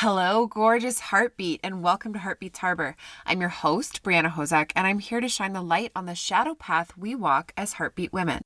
Hello, gorgeous heartbeat, and welcome to Heartbeats Harbor. I'm your host, Brianna Hosack, and I'm here to shine the light on the shadow path we walk as heartbeat women.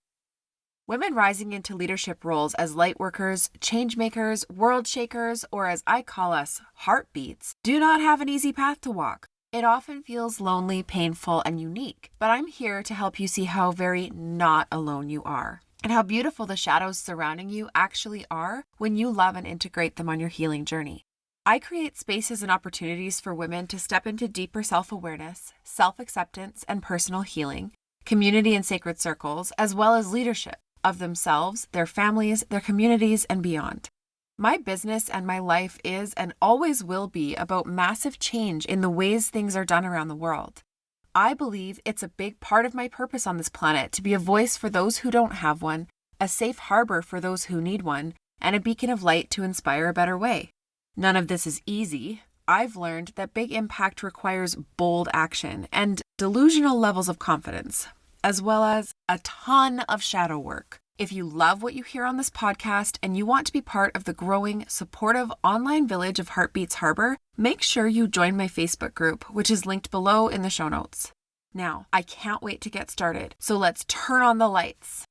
Women rising into leadership roles as lightworkers, changemakers, worldshakers, or as I call us, heartbeats, do not have an easy path to walk. It often feels lonely, painful, and unique, but I'm here to help you see how very not alone you are, and how beautiful the shadows surrounding you actually are when you love and integrate them on your healing journey. I create spaces and opportunities for women to step into deeper self-awareness, self-acceptance, and personal healing, community and sacred circles, as well as leadership of themselves, their families, their communities, and beyond. My business and my life is and always will be about massive change in the ways things are done around the world. I believe it's a big part of my purpose on this planet to be a voice for those who don't have one, a safe harbor for those who need one, and a beacon of light to inspire a better way. None of this is easy. I've learned that big impact requires bold action and delusional levels of confidence, as well as a ton of shadow work. If you love what you hear on this podcast and you want to be part of the growing, supportive online village of Heartbeats Harbor, make sure you join my Facebook group, which is linked below in the show notes. Now, I can't wait to get started, so let's turn on the lights.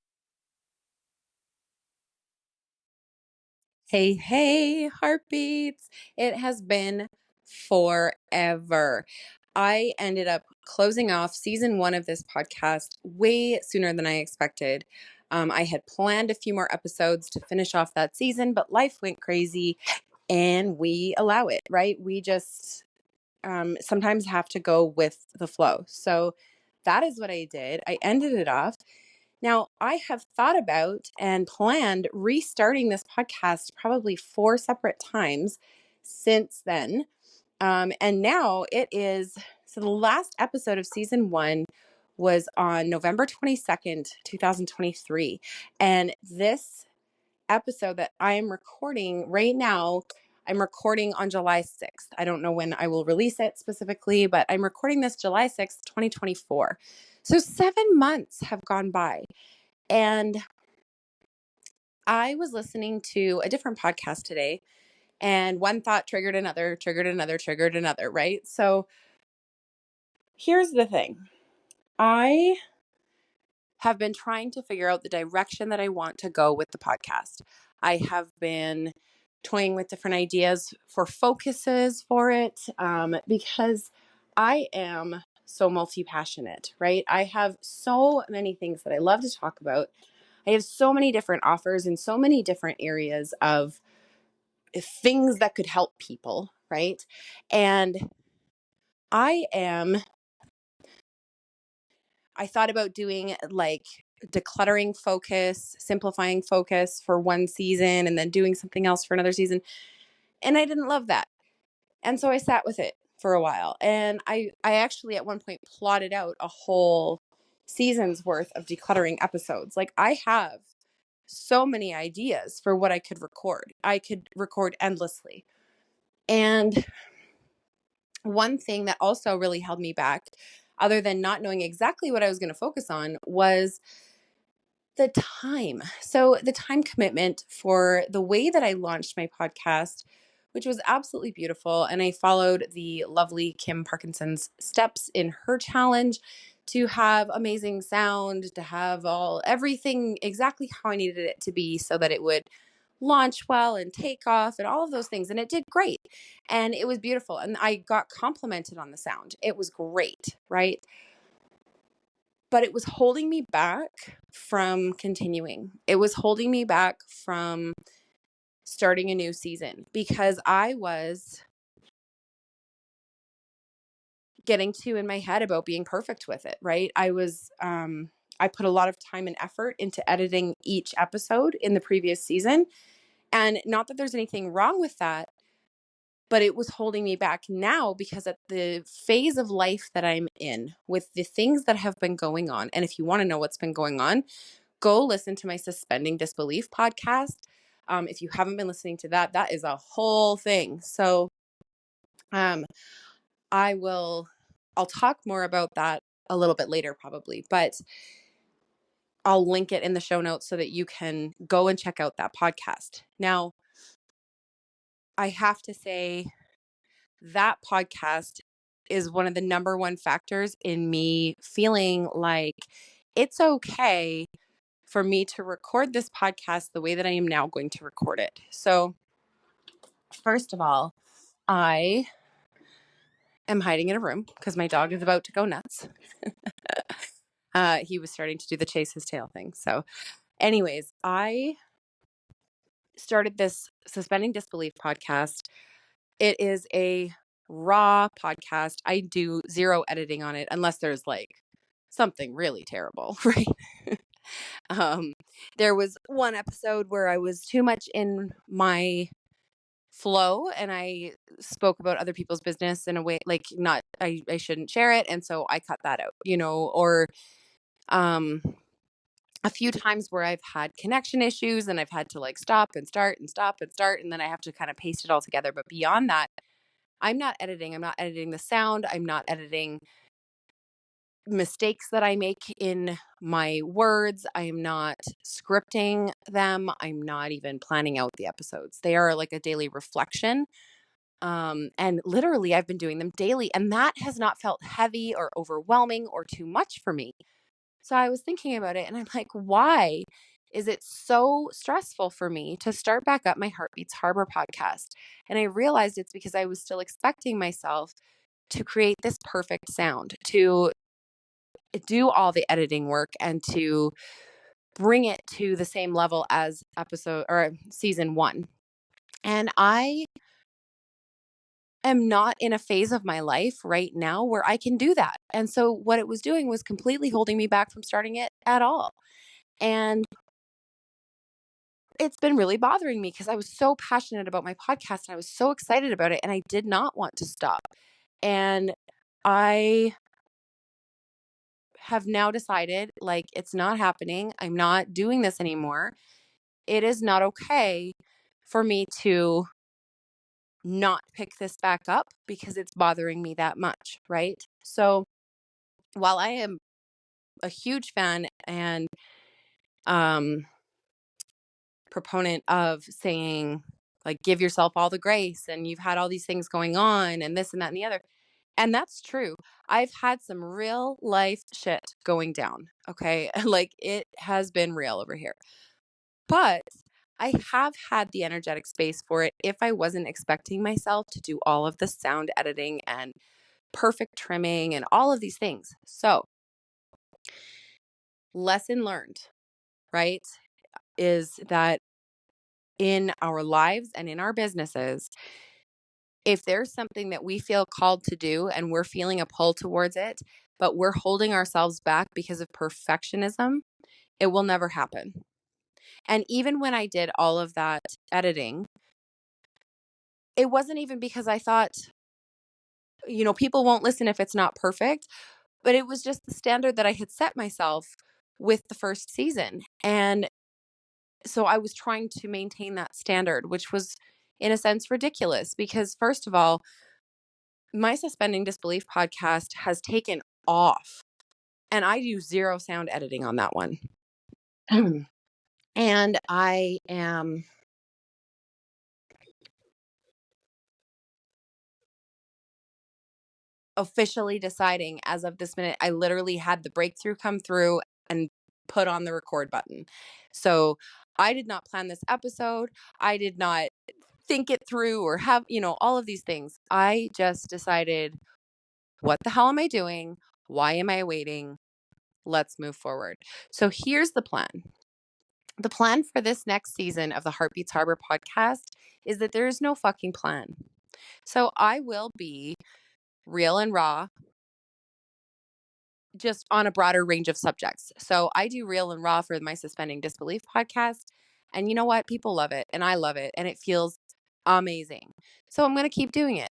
Hey, heartbeats. It has been forever. I ended up closing off season 1 of this podcast way sooner than I expected. I had planned a few more episodes to finish off that season, but life went crazy and we allow it, right? We just sometimes have to go with the flow. So that is what I did. I ended it off. Now, I have thought about and planned restarting this podcast probably 4 separate times since then. And now it is, so the last episode of season 1 was on November 22nd, 2023. And this episode that I am recording right now, I'm recording on July 6th. I don't know when I will release it specifically, but I'm recording this July 6th, 2024. So 7 months have gone by. And I was listening to a different podcast today, and one thought triggered another, right? So here's the thing. I have been trying to figure out the direction that I want to go with the podcast. I have been toying with different ideas for focuses for it because I am so multi-passionate, right? I have so many things that I love to talk about. I have so many different offers in so many different areas of things that could help people, right? And I am, I thought about doing like decluttering focus, simplifying focus for one season, and then doing something else for another season. And I didn't love that. And so I sat with it for a while. And I actually at one point plotted out a whole season's worth of decluttering episodes. Like I have so many ideas for what I could record. I could record endlessly. And one thing that also really held me back, other than not knowing exactly what I was going to focus on, was the time. So, the time commitment for the way that I launched my podcast, which was absolutely beautiful. And I followed the lovely Kim Parkinson's steps in her challenge to have amazing sound, to have everything exactly how I needed it to be so that it would launch well and take off and all of those things. And it did great. And it was beautiful. And I got complimented on the sound. It was great, right? But it was holding me back from continuing. It was holding me back from starting a new season because I was getting too in my head about being perfect with it, right? I put a lot of time and effort into editing each episode in the previous season. And not that there's anything wrong with that, but it was holding me back now because at the phase of life that I'm in with the things that have been going on. And if you want to know what's been going on, go listen to my Suspending Disbelief podcast. If you haven't been listening to that, that is a whole thing. So um, I'll talk more about that a little bit later probably, but I'll link it in the show notes so that you can go and check out that podcast. Now, I have to say that podcast is one of the number one factors in me feeling like it's okay for me to record this podcast the way that I am now going to record it. So, first of all, I am hiding in a room because my dog is about to go nuts. He was starting to do the chase his tail thing. So, anyways, I started this suspending disbelief podcast. It is a raw podcast. I do zero editing on it unless there's like something really terrible, right? um, there was one episode where I was too much in my flow and I spoke about other people's business in a way like not I shouldn't share it, and so I cut that out, or um a few times where I've had connection issues and I've had to like stop and start and stop and start, and then I have to kind of paste it all together. But beyond that, I'm not editing. I'm not editing the sound. I'm not editing mistakes that I make in my words. I am not scripting them. I'm not even planning out the episodes. They are like a daily reflection. And literally, I've been doing them daily, and that has not felt heavy or overwhelming or too much for me. So I was thinking about it and I'm like, why is it so stressful for me to start back up my Heartbeats Harbor podcast? And I realized it's because I was still expecting myself to create this perfect sound, to do all the editing work and to bring it to the same level as episode or season 1. And I am not in a phase of my life right now where I can do that. And so what it was doing was completely holding me back from starting it at all. And it's been really bothering me because I was so passionate about my podcast and I was so excited about it and I did not want to stop. And I have now decided like it's not happening. I'm not doing this anymore. It is not okay for me to not pick this back up because it's bothering me that much, right? So while I am a huge fan and proponent of saying like give yourself all the grace and you've had all these things going on and this and that and the other, and that's true. I've had some real life shit going down, okay? Like it has been real over here. But I have had the energetic space for it if I wasn't expecting myself to do all of the sound editing and perfect trimming and all of these things. So, lesson learned, right, is that in our lives and in our businesses, if there's something that we feel called to do and we're feeling a pull towards it, but we're holding ourselves back because of perfectionism, it will never happen. And even when I did all of that editing, it wasn't even because I thought, people won't listen if it's not perfect, but it was just the standard that I had set myself with the first season. And so I was trying to maintain that standard, which was in a sense ridiculous because, first of all, my Suspending Disbelief podcast has taken off and I do zero sound editing on that one. And I am officially deciding as of this minute, I literally had the breakthrough come through and put on the record button. So I did not plan this episode. I did not think it through or have, all of these things. I just decided, what the hell am I doing? Why am I waiting? Let's move forward. So here's the plan. The plan for this next season of the Heartbeats Harbor podcast is that there is no fucking plan. So I will be real and raw, just on a broader range of subjects. So I do real and raw for my Suspending Disbelief podcast. And you know what? People love it and I love it and it feels amazing. So I'm going to keep doing it.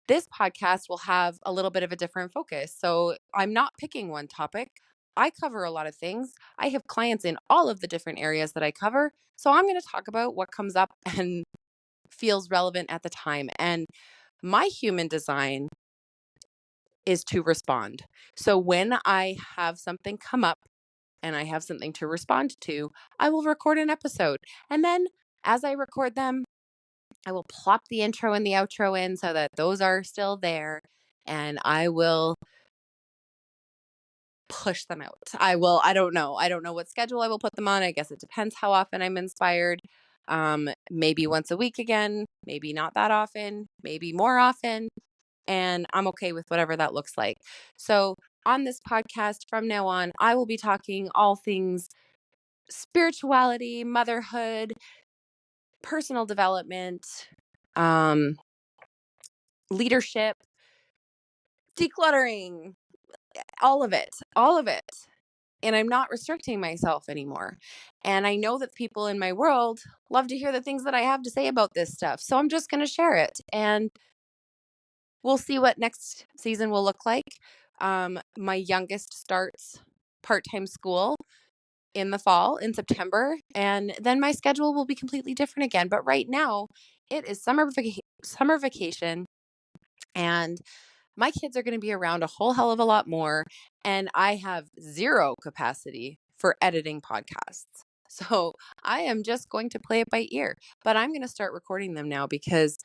This podcast will have a little bit of a different focus. So I'm not picking one topic. I cover a lot of things. I have clients in all of the different areas that I cover. So I'm going to talk about what comes up and feels relevant at the time. And my human design is to respond. So when I have something come up and I have something to respond to, I will record an episode. And then as I record them, I will plop the intro and the outro in so that those are still there, and I will push them out. I don't know. I don't know what schedule I will put them on. I guess it depends how often I'm inspired. Maybe once a week again, maybe not that often, maybe more often. And I'm okay with whatever that looks like. So on this podcast from now on, I will be talking all things spirituality, motherhood, personal development, leadership, decluttering, all of it, all of it. And I'm not restricting myself anymore. And I know that people in my world love to hear the things that I have to say about this stuff. So I'm just going to share it. And we'll see what next season will look like. My youngest starts part-time school in the fall, in September, and then my schedule will be completely different again. But right now, it is summer vacation, and my kids are going to be around a whole hell of a lot more, and I have zero capacity for editing podcasts. So I am just going to play it by ear, but I'm going to start recording them now because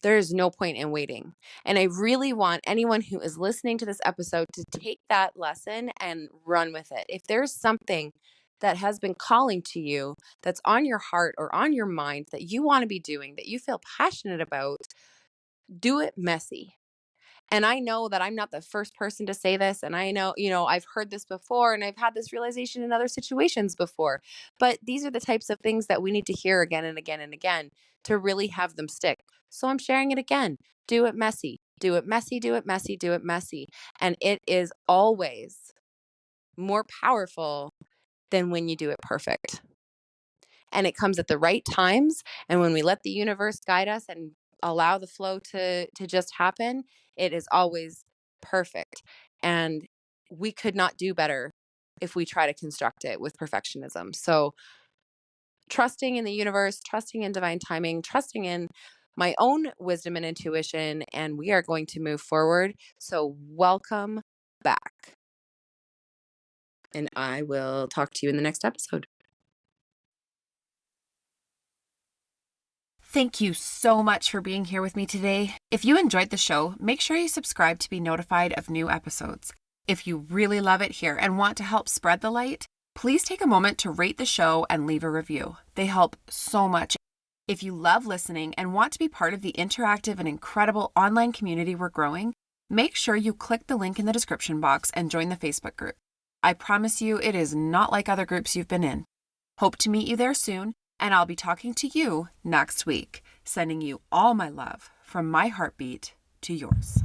there is no point in waiting. And I really want anyone who is listening to this episode to take that lesson and run with it. If there's something that has been calling to you, that's on your heart or on your mind that you want to be doing, that you feel passionate about, do it messy. And I know that I'm not the first person to say this. And I know, I've heard this before and I've had this realization in other situations before. But these are the types of things that we need to hear again and again and again to really have them stick. So I'm sharing it again. Do it messy. Do it messy, do it messy, do it messy. And it is always more powerful than when you do it perfect. And it comes at the right times. And when we let the universe guide us and allow the flow to just happen, it is always perfect. And we could not do better if we try to construct it with perfectionism. So trusting in the universe, trusting in divine timing, trusting in my own wisdom and intuition, and we are going to move forward. So welcome back. And I will talk to you in the next episode. Thank you so much for being here with me today. If you enjoyed the show, make sure you subscribe to be notified of new episodes. If you really love it here and want to help spread the light, please take a moment to rate the show and leave a review. They help so much. If you love listening and want to be part of the interactive and incredible online community we're growing, make sure you click the link in the description box and join the Facebook group. I promise you it is not like other groups you've been in. Hope to meet you there soon. And I'll be talking to you next week, sending you all my love from my heartbeat to yours.